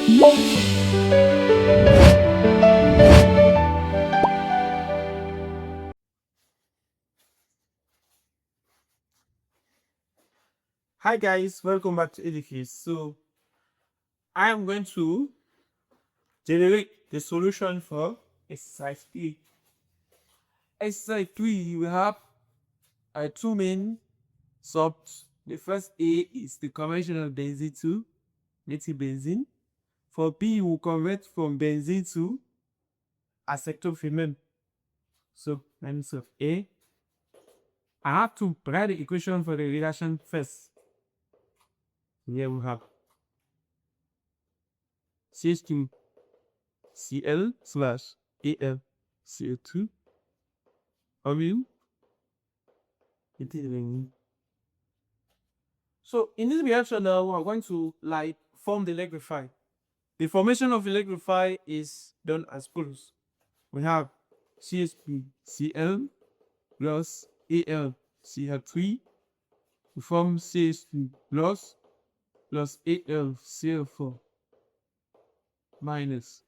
Hi guys, welcome back to Educate. So I am going to generate the solution for exercise 3. Exercise 3, we have two main subs. The first A is the conversion of benzene to methylbenzene. For B, we will convert from benzene to acetophenone. So let me solve A. I have to write the equation for the reaction first. Here we have CH2 Cl slash AlCl2 methylbenzene. So in this reaction now, we're going to form the electrophile. The formation of electrophile is done as follows. We have CH2Cl plus AlCl3. We form CH2 plus AlCl4 minus.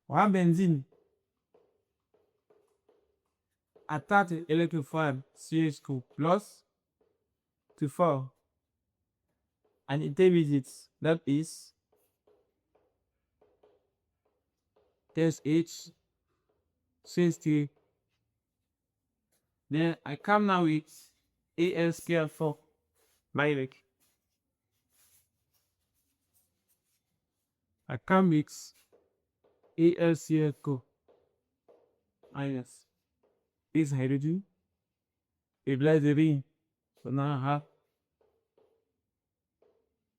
We have benzene. Attack the electrophile CH2 plus to form an intermediate that is H CH3. Then I come now with AlCl4 minus. I can mix AlCl2 minus this hydrogen, replace the ring. So now I have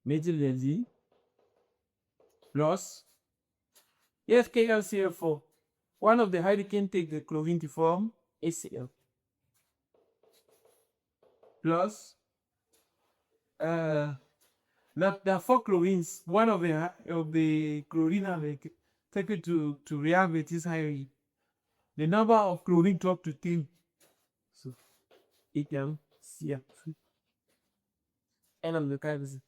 methylbenzene plus KLCl4. One of the hydrogen take the chlorine to form ACl plus there are 4 chlorines. One of the chlorine have taken to react with this hydrogen. The number of chlorine drop to 10. So AlCl3. End of the mechanism.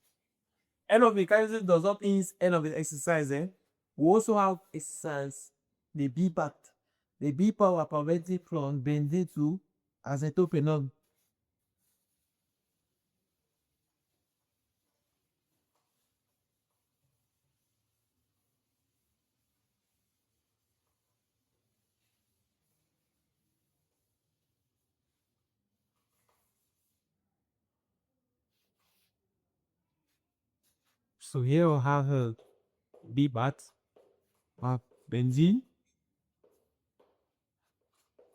End of the mechanism does not mean end of the exercise. We also have exercise, the B part. The B part will convert from benzene to acetophenone. So here we have a B part of benzene,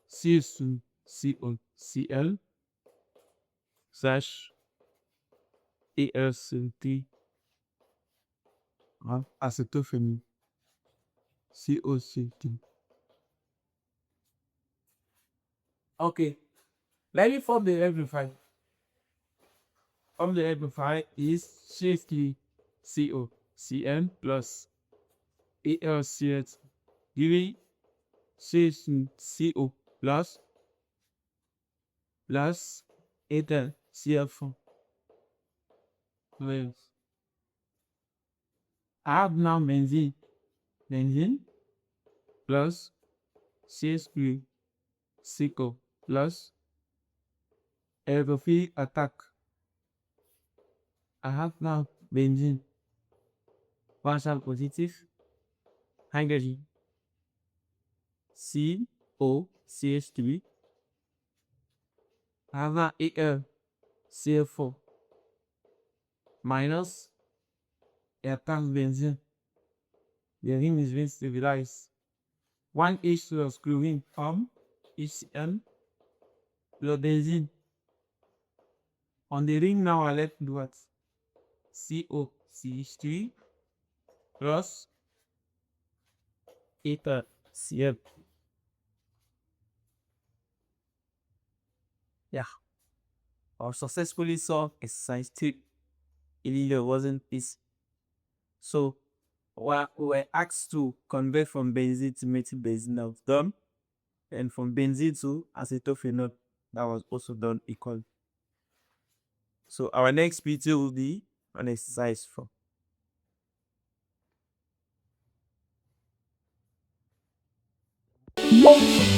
CH2COCl slash AlCl3 of acetophenone, COC2. Okay, let me form the amplifier. Form the amplifier is CH3COCl plus AlCl giving CH2CO plus AlCl4. I have now benzene plus CH3CO plus electrophilic attack. I have now benzene, partial positive, hydrogen, COCH3. I have now AlCl4 minus attack benzene. The ring is being stabilized. 1 H2 of chlorine from HCl plus benzene. On the ring now, I left do what? COCH3 plus AlCl. Yeah, or successfully solved exercise 3. It wasn't easy. So we were asked to convert from benzene to methylbenzene. That was done, and from benzene to acetophenone, that was also done equally. So our next video will be on exercise 4. you.